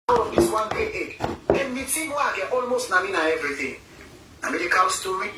of this one day egg. And meeting work almost namina everything. A medical story.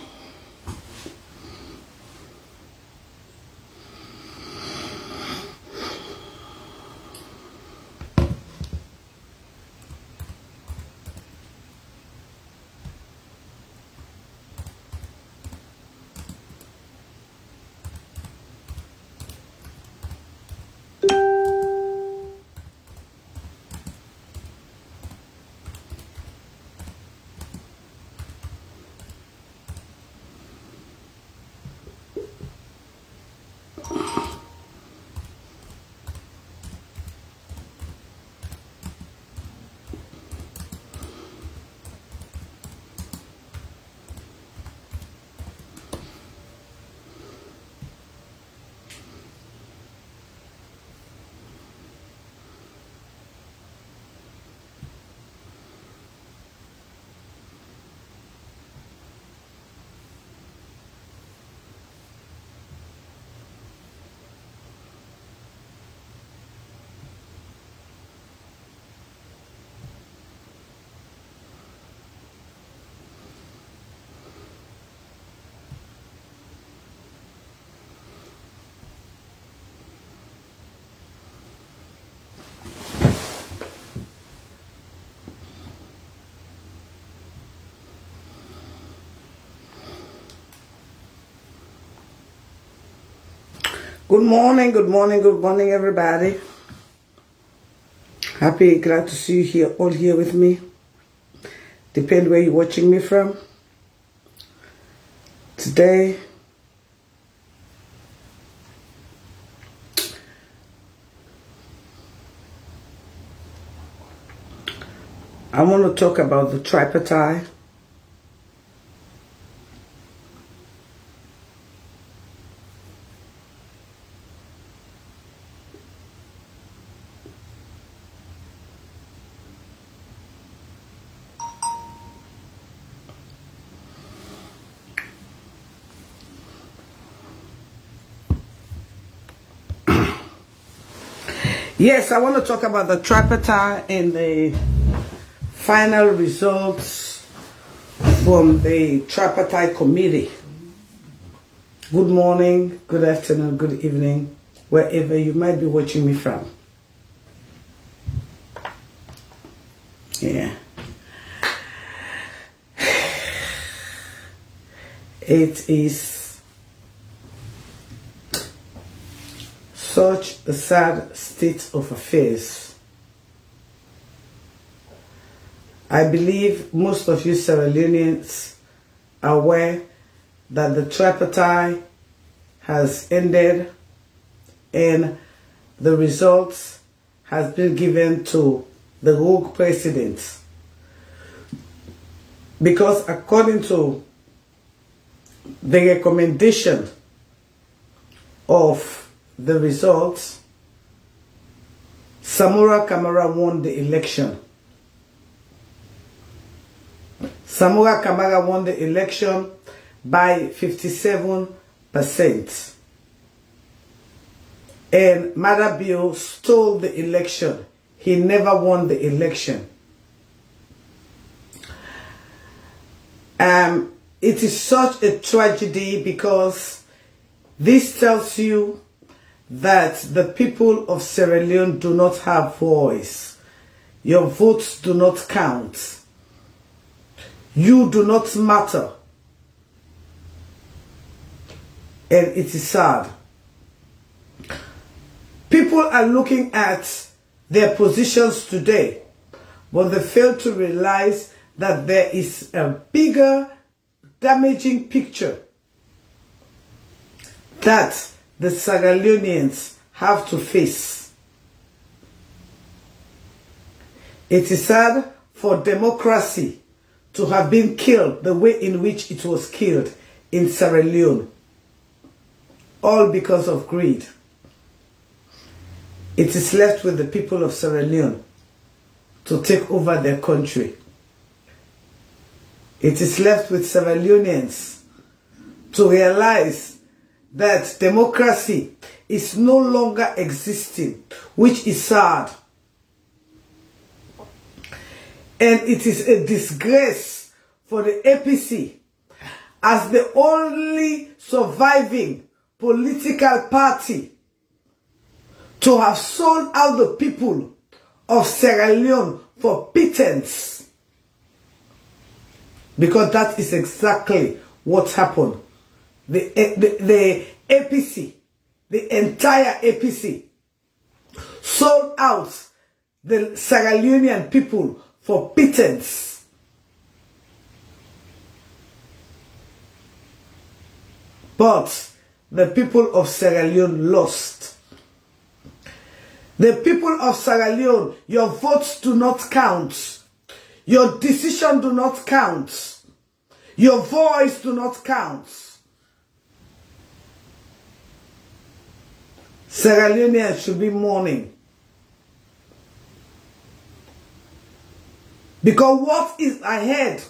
Good morning, everybody. Glad to see you here, all here with me. Depend where you're watching me from. Today, I want to talk about the tripartite. Yes, I want to talk about the tripartite and the final results from the tripartite committee. Good morning, good afternoon, good evening, wherever you might be watching me from. Yeah. It is such a sad state of affairs. I believe most of you Sierra Leoneans are aware that the tripartite has ended and the results has been given to the rogue president. Because according to the recommendation of the results, Samura Kamara won the election. Samura Kamara won the election by 57%. And Madabio stole the election. He never won the election. It is such a tragedy because this tells you that the people of Sierra Leone do not have voice. Your votes do not count. You do not matter. And it is sad. People are looking at their positions today, but they fail to realize that there is a bigger damaging picture that the Sierra Leoneans have to face. It is sad for democracy to have been killed the way in which it was killed in Sierra Leone, all because of greed. It is left with the people of Sierra Leone to take over their country. It is left with Sierra Leoneans to realize that democracy is no longer existing, which is sad. And it is a disgrace for the APC as the only surviving political party to have sold out the people of Sierra Leone for pittance. Because that is exactly what happened. The APC, the entire APC, sold out the Sierra Leonean people for pittance. But the people of Sierra Leone lost. The people of Sierra Leone, your votes do not count. Your decision do not count. Your voice do not count. Sierra Leoneans should be mourning. Because what is ahead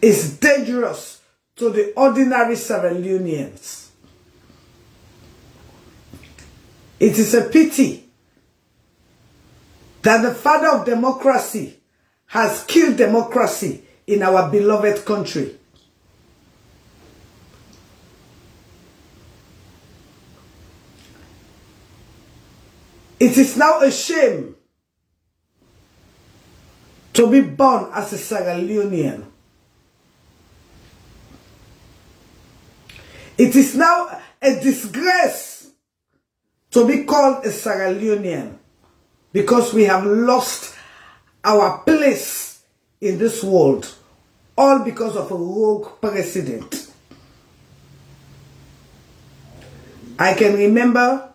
is dangerous to the ordinary Sierra Leoneans. It is a pity that the father of democracy has killed democracy in our beloved country. It is now a shame to be born as a Sierra Leonean. It is now a disgrace to be called a Sierra Leonean because we have lost our place in this world, all because of a rogue president. I can remember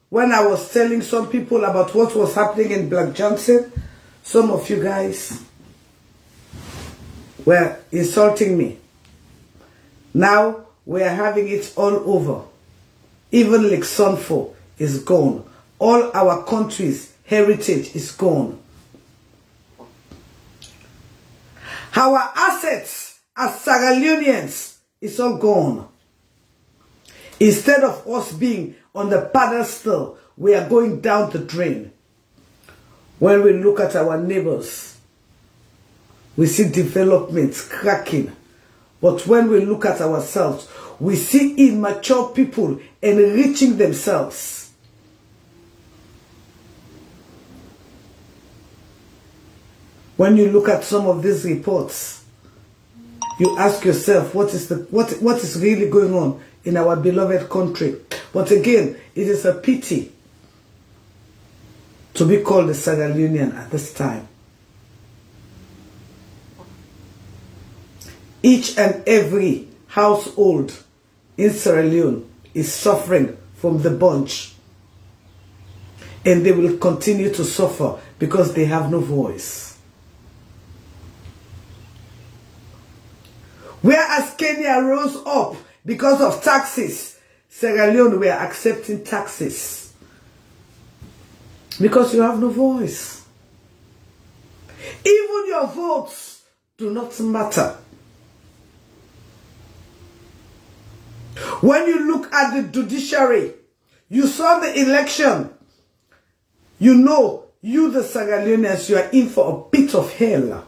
when I was telling some people about what was happening in Black Johnson, some of you guys were insulting me. Now we are having it all over. Even Lake Sunfo is gone. All our country's heritage is gone. Our assets as Sierra Leoneans is all gone. Instead of us being on the pedestal, we are going down the drain. When we look at our neighbors, we see developments cracking. But when we look at ourselves, we see immature people enriching themselves. When you look at some of these reports, you ask yourself, what is really going on in our beloved country? But again, it is a pity to be called a Sierra Leonean at this time. Each and every household in Sierra Leone is suffering from the bunch. And they will continue to suffer because they have no voice. Whereas Kenya rose up because of taxes, Sierra Leone were accepting taxes. Because you have no voice. Even your votes do not matter. When you look at the judiciary, you saw the election. You know, you the Sierra Leoneans, you are in for a pit of hell.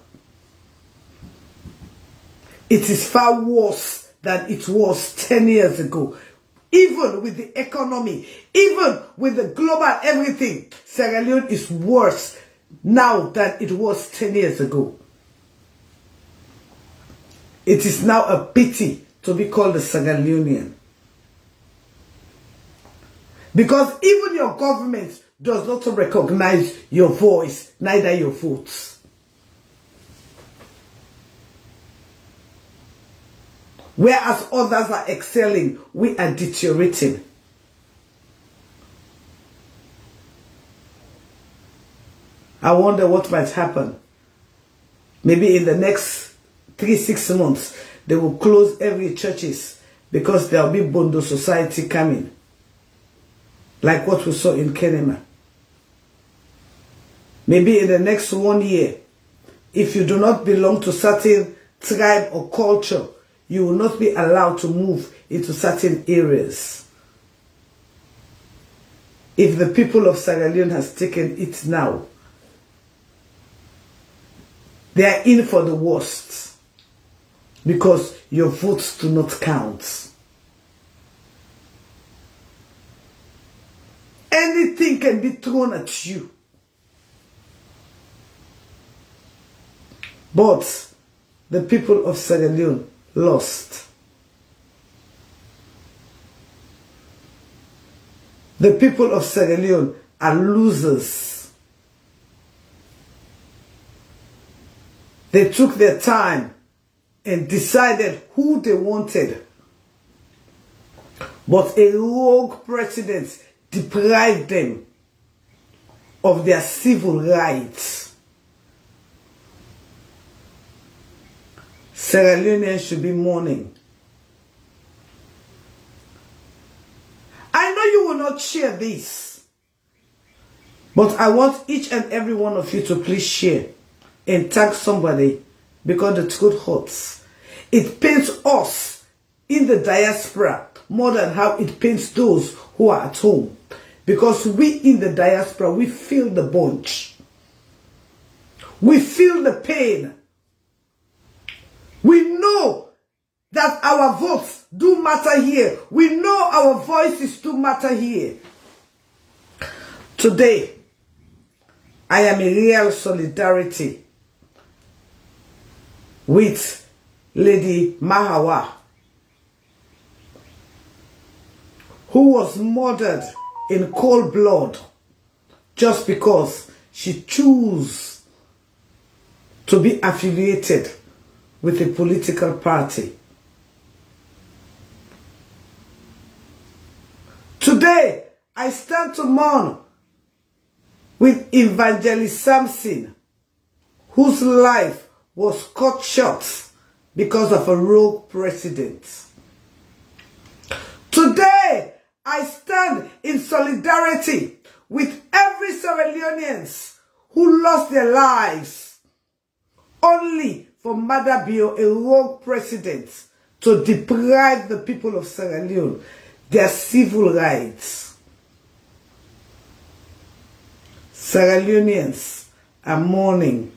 It is far worse than it was 10 years ago. Even with the economy, even with the global everything, Sierra Leone is worse now than it was 10 years ago. It is now a pity to be called a Sierra Leonean. Because even your government does not recognize your voice, neither your votes. Whereas others are excelling, we are deteriorating. I wonder what might happen. Maybe in the next 3-6 months, they will close every churches because there will be Bondo society coming. Like what we saw in Kenema. Maybe in the next 1 year, if you do not belong to certain tribe or culture, you will not be allowed to move into certain areas. If the people of Sierra Leone has taken it now, They are in for the worst because your votes do not count. Anything can be thrown at you. But the people of Sierra Leone lost. The people of Sierra Leone are losers. They took their time and decided who they wanted. But a rogue president deprived them of their civil rights. Sierra Leoneans should be mourning. I know you will not share this, but I want each and every one of you to please share and tag somebody, because the truth hurts. It pains us in the diaspora more than how it pains those who are at home, because we in the diaspora, we feel the bunch. We feel the pain. We know that our votes do matter here. We know our voices do matter here. Today, I am in real solidarity with Lady Mahawa, who was murdered in cold blood just because she chose to be affiliated with a political party. Today, I stand to mourn with Evangelist Samson, whose life was cut short because of a rogue president. Today, I stand in solidarity with every Sierra Leoneans who lost their lives only for Madabio, a rogue president, to deprive the people of Sierra Leone their civil rights. Sierra Leoneans are mourning.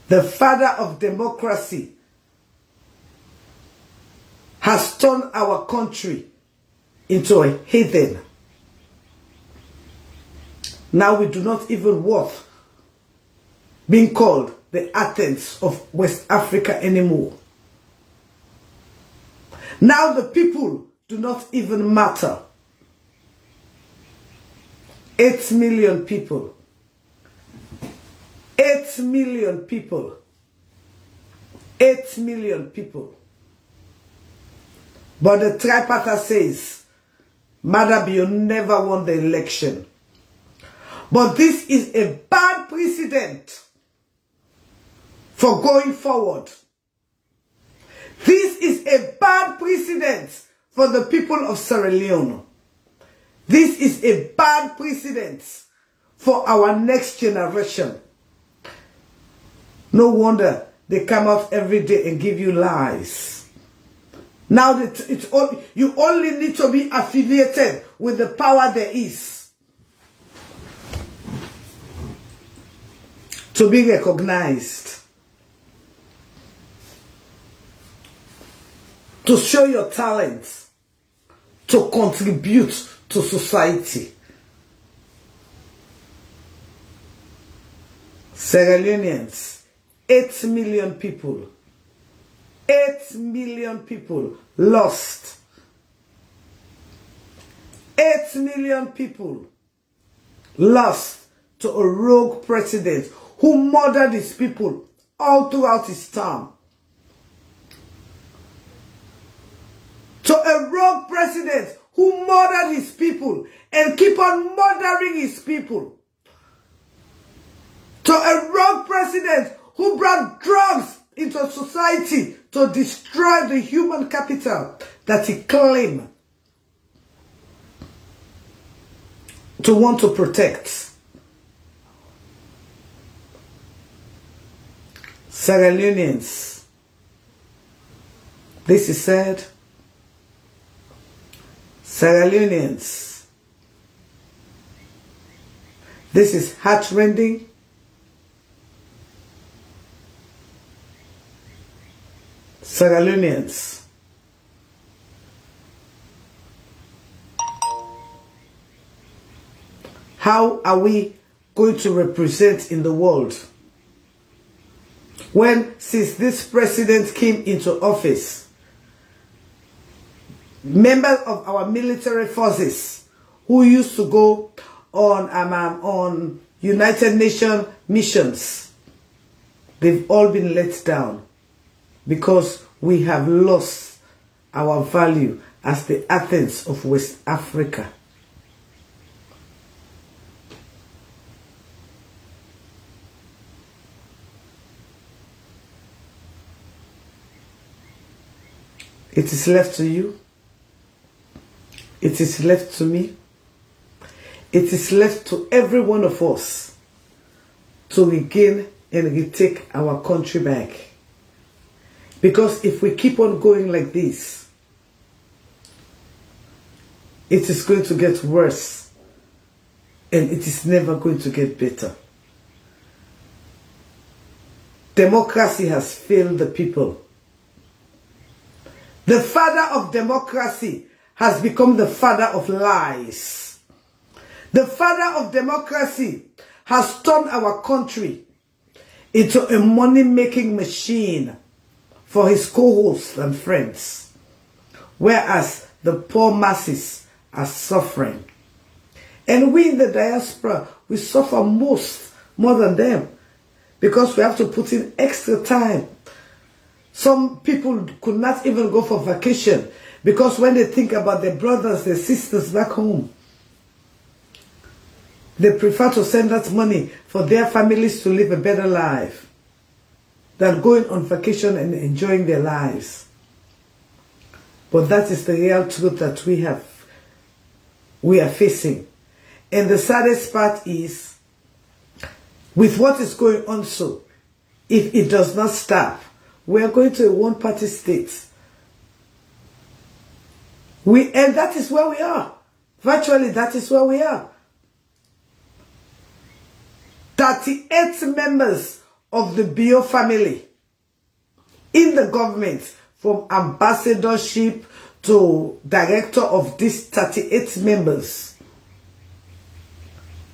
The father of democracy has turned our country into a heathen. Now we do not even worth being called the Athens of West Africa anymore. Now the people do not even matter. 8 million people. 8 million people. 8 million people. But the Tripartite says Madabio never won the election. But this is a bad precedent for going forward. This is a bad precedent for the people of Sierra Leone. This is a bad precedent for our next generation. No wonder they come out every day and give you lies. Now that you only need to be affiliated with the power there is to be recognized, to show your talents, to contribute to society. Sierra Leoneans, 8 million people. 8 million people lost. 8 million people lost to a rogue president who murdered his people all throughout his term. To a rogue president who murdered his people and keep on murdering his people. To a rogue president who brought drugs into society to destroy the human capital that he claimed to want to protect. Sierra Leoneans, this is sad. Sierra Leoneans, this is heartrending. Sierra Leoneans. How are we going to represent in the world when, since this president came into office, members of our military forces who used to go on United Nations missions, they've all been let down because we have lost our value as the Athens of West Africa. It is left to you. It is left to me. It is left to every one of us to regain and retake our country back. Because if we keep on going like this, it is going to get worse and it is never going to get better. Democracy has failed the people. The father of democracy has become the father of lies. The father of democracy has turned our country into a money-making machine for his co-hosts and friends, whereas the poor masses are suffering. And we in the diaspora, we suffer more than them, because we have to put in extra time. Some people could not even go for vacation because when they think about their brothers, their sisters back home, they prefer to send that money for their families to live a better life than going on vacation and enjoying their lives. But that is the real truth that we are facing. And the saddest part is, with what is going on, so if it does not stop, we are going to a one-party state. And that is where we are. Virtually, that is where we are. 38 members of the Bio family in the government, from ambassadorship to director of these 38 members.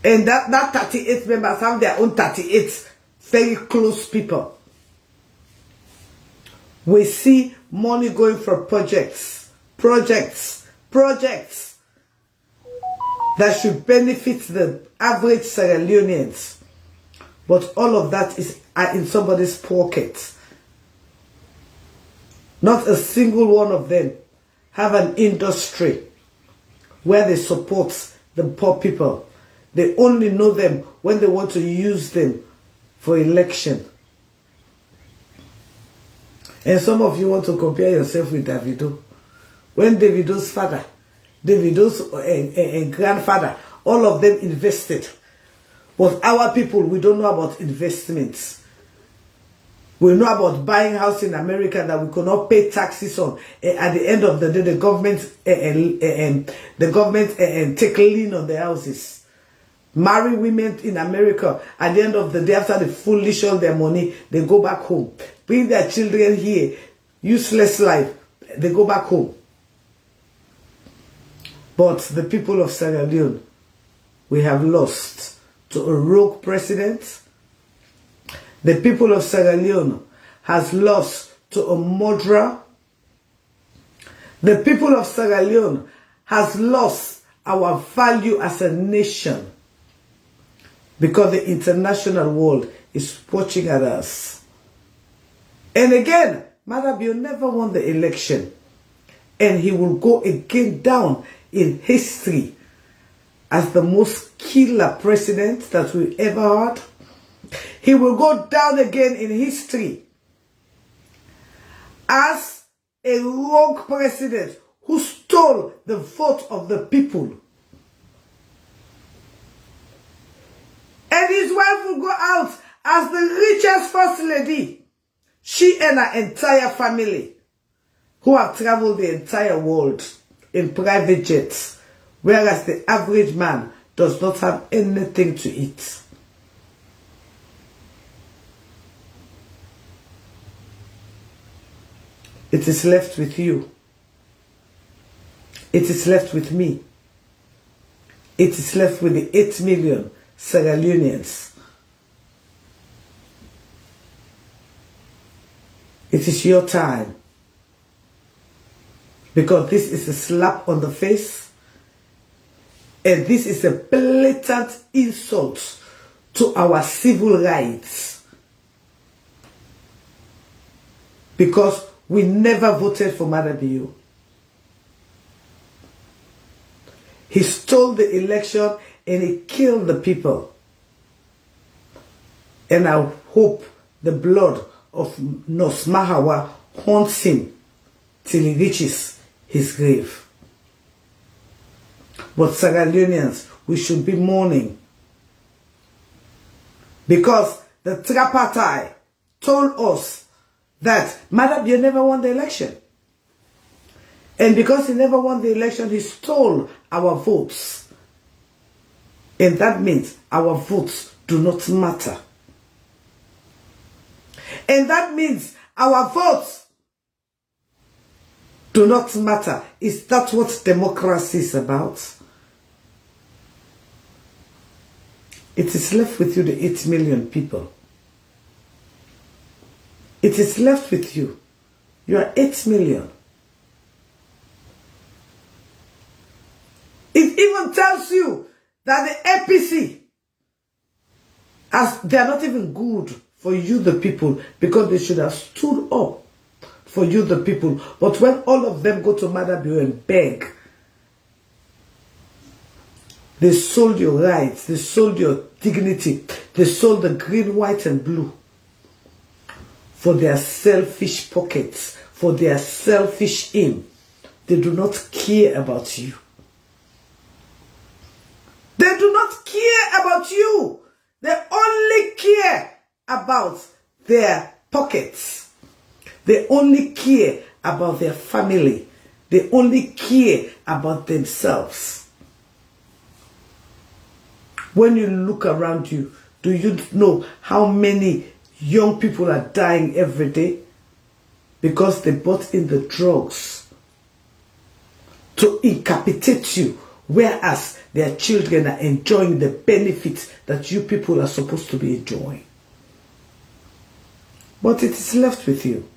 And that 38 members have their own 38 very close people. We see money going for projects that should benefit the average Sierra Leoneans. But all of that is in somebody's pocket. Not a single one of them have an industry where they support the poor people. They only know them when they want to use them for election. And some of you want to compare yourself with Davido. When Davido's father, Davido's grandfather, all of them invested. But our people, we don't know about investments. We know about buying house in America that we could not pay taxes on. At the end of the day, the government take lien on the houses. Marry women in America. At the end of the day, after they foolish all their money, they go back home. Bring their children here. Useless life. They go back home. But the people of Sierra Leone, we have lost to a rogue president. The people of Sierra Leone has lost to a murderer. The people of Sierra Leone has lost our value as a nation, because the international world is watching at us. And again, Madabio never won the election. And he will go again down in history as the most killer president that we ever had. He will go down again in history as a rogue president who stole the vote of the people. And his wife will go out as the richest first lady. She and her entire family, who have traveled the entire world in private jets, whereas the average man does not have anything to eat. It is left with you. It is left with me. It is left with the 8 million Sierra Leoneans. It is your time. Because this is a slap on the face. And this is a blatant insult to our civil rights. Because we never voted for Madabiu. He stole the election and he killed the people. And I hope the blood of Nosmahawa haunts him till he reaches his grave. But Sierra Leoneans, we should be mourning. Because the Tripartite told us that Madabiu never won the election. And because he never won the election, he stole our votes. And that means our votes do not matter. And that means our votes do not matter. Is that what democracy is about? It is left with you, the 8 million people. It is left with you. You are 8 million. It even tells you that the APC, as they are not even good for you, the people, because they should have stood up for you, the people. But when all of them go to Madabiu and beg, they sold your rights, they sold your dignity, they sold the green, white, and blue for their selfish pockets, for their selfish aim. They do not care about you. They do not care about you. They only care about their pockets. They only care about their family. They only care about themselves. When you look around you, do you know how many young people are dying every day? Because they bought in the drugs to incapacitate you, whereas their children are enjoying the benefits that you people are supposed to be enjoying. But it is left with you.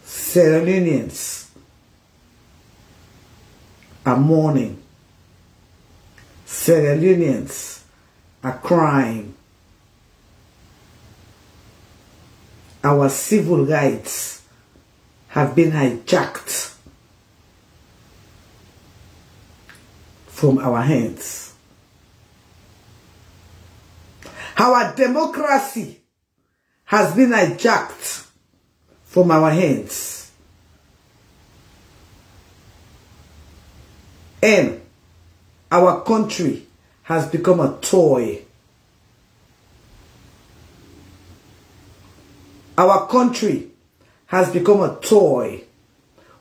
Sierra Leoneans are mourning. Sierra Leoneans are crying. Our civil rights have been hijacked from our hands. Our democracy has been hijacked from our hands. And our country has become a toy. Our country has become a toy.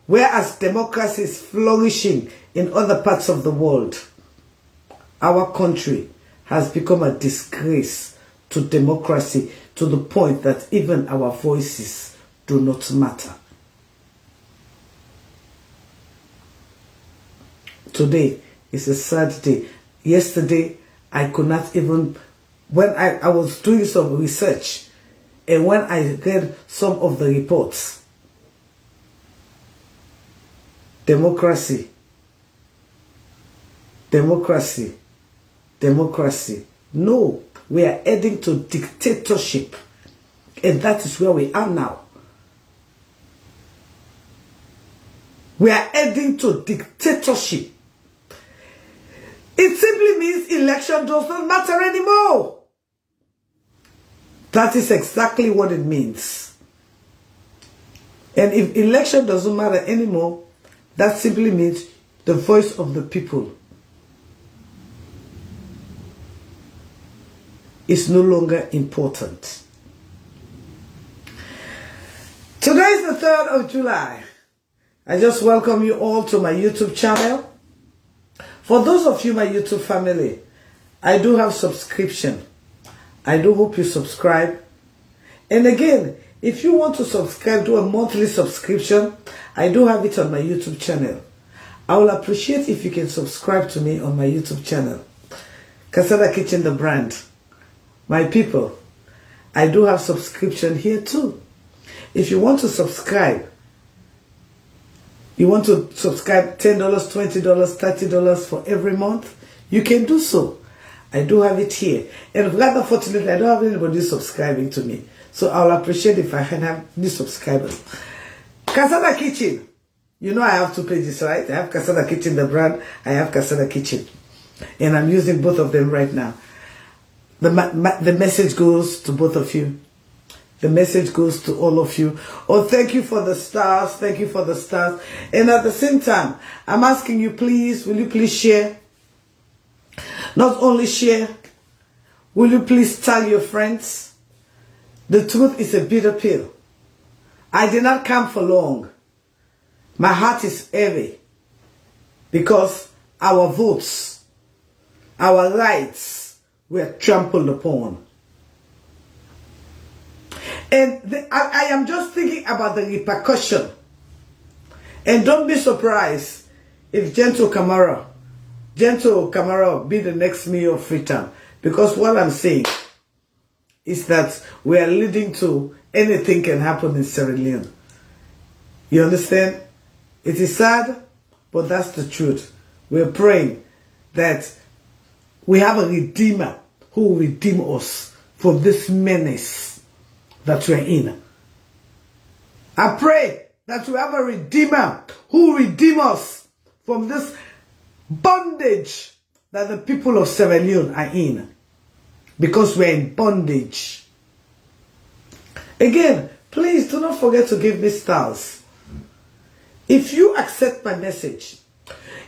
Whereas democracy is flourishing in other parts of the world, our country has become a disgrace to democracy, to the point that even our voices do not matter. Today is a sad day. Yesterday, I could not even, when I was doing some research, and when I read some of the reports, democracy, democracy, democracy. No, we are heading to dictatorship. And that is where we are now. We are heading to dictatorship. It simply means election does not matter anymore. That is exactly what it means. And if election doesn't matter anymore, that simply means the voice of the people is no longer important. Today is the 3rd of July. I just welcome you all to my YouTube channel. For those of you, my YouTube family, I do have subscription. I do hope you subscribe. And again, If you want to subscribe, do a monthly subscription. I do have it on my YouTube channel. I will appreciate if you can subscribe to me on my YouTube channel. Casada Kitchen, the brand. My people, I do have subscription here too. If you want to subscribe, you want to subscribe $10, $20, $30 for every month, you can do so. I do have it here. And rather fortunately, I don't have anybody subscribing to me. So I'll appreciate if I can have new subscribers. Casada Kitchen. You know I have two pages, right? I have Casada Kitchen, the brand. I have Casada Kitchen. And I'm using both of them right now. The message goes to both of you. The message goes to all of you. Oh, thank you for the stars. Thank you for the stars. And at the same time, I'm asking you, please, will you please share? Not only share, will you please tell your friends? The truth is a bitter pill. I did not come for long. My heart is heavy because our votes, our rights were trampled upon. And I am just thinking about the repercussion. And don't be surprised if Gentle Kamara be the next mayor of Freetown. Because what I'm saying is that we are leading to anything can happen in Sierra Leone. You understand? It is sad, but that's the truth. We're praying that we have a Redeemer who will redeem us from this menace that we're in. I pray that we have a Redeemer who will redeem us from this bondage that the people of Sierra Leone are in. Because we're in bondage. Again, please do not forget to give me stars. If you accept my message,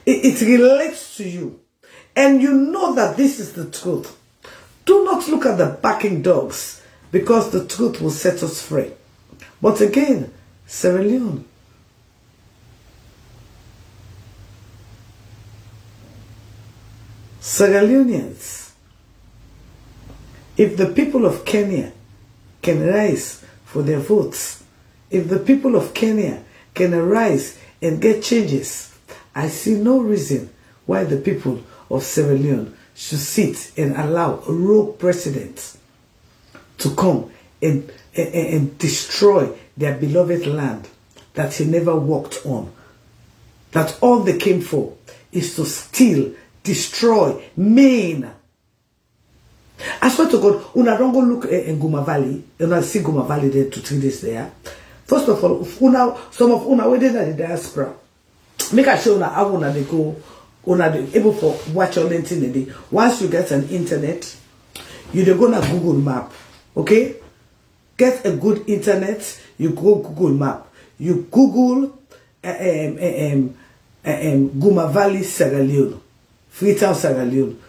it relates to you, and you know that this is the truth, do not look at the backing dogs, because the truth will set us free. But again, Sierra Leone. Sierra Leoneans, if the people of Kenya can rise for their votes, if the people of Kenya can arise and get changes, I see no reason why the people of Sierra Leone should sit and allow a rogue president to come and destroy their beloved land that he never worked on. That all they came for is to steal, destroy, maim. I swear to God, una don't go look in Guma Valley, una see Guma Valley there 2-3 days there. First of all, some of una waiting at the diaspora. Make a show una how una they go, una they able for watch all the thing. Once you get an internet, you they go na Google Map, okay? Get a good internet, you go Google Map, you Google Guma Valley, Sierra Leone, Freetown, Sierra Leone.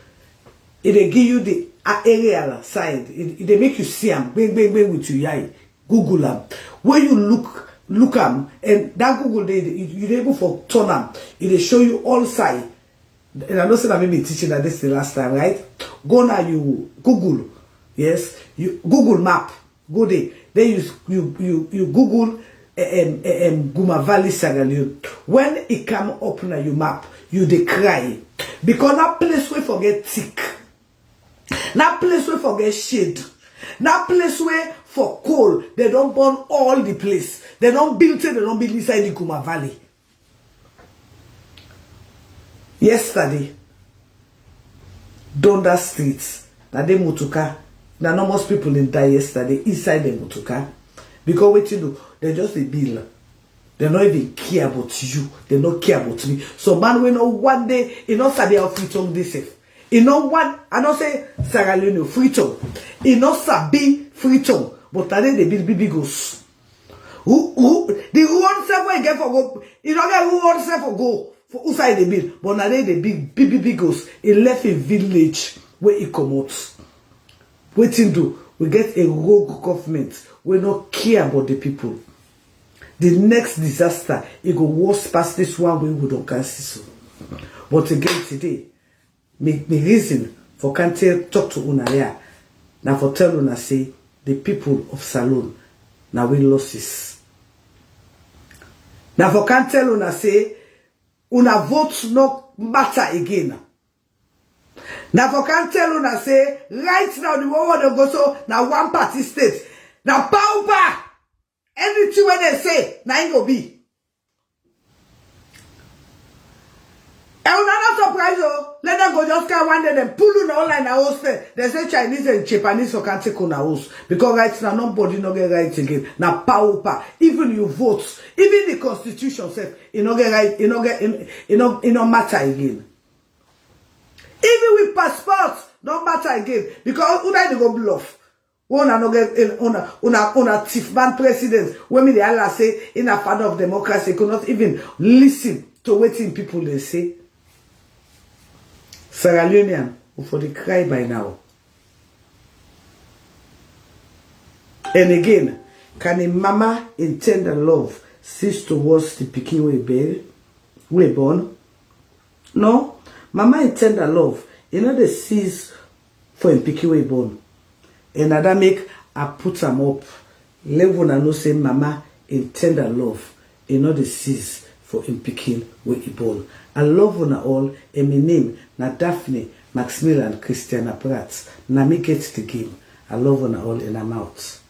It they give you the aerial side. They make you see them, bang with your eye. Google them. When you look them, and that Google you're able for turn them. It show you all side. And I know that I may be teaching that this the last time, right? Go now, you Google, yes, you Google Map. Go there. Then you Google Guma Valley, Sierra Leone. When it come up na your map, you dey cry because that place we forget thick. That place we forget shade. That place where for coal, they don't burn all the place. They don't build it, they don't build inside the Guma Valley. Yesterday, down that street, that they Mutuka, there are not most people in die yesterday inside the Mutuka. Because what you do, they just a bill. They don't even care about you. They don't care about me. So man, we know one day, you know, Sabi how Freetown they safe. You know what? I don't say Sierra Leone Freetown. You know Sabi Freetown. But today they build big goals. Who the one self where get for go? You don't get who one self for go for outside the build. But now they big goals. It left a village where it come out. Waiting do we get a rogue government. We don't care about the people. The next disaster, it go worse past this one we don't cancel. But again today, me reason for can't talk to una here. Now for tell una say the people of Salone, Now we losses. Now for can tell una say, una vote no matter again. Now for can tell una say, right now the one go so now one party state. Now power. Anything when they say, now it go be. And we're not surprised, oh. Let them go just carry one day, then pull on online house. They say Chinese and Japanese so can't take on a house. Because right now, nobody no get right again. Now, power. Even you vote, even the constitution says, you no get right, you no matter again. Even with passports, no matter again. Because they go bluff. Una no get una thief man president. When me the Allah say, in a father of democracy, could not even listen to what people they say. Sierra Leonean will for the cry by now. And again, can a mama intend a love cease towards the pikin we born? No. Mama intend a love. You know the cease for a pikin we born. And that make I put them up. Level na no say mama intend a love. You know the cease for him picking with Ibon. I love on all, and my name na Daphne, Maximilian, Christiana Pratt. Na me get the game. I love on all in I'm out.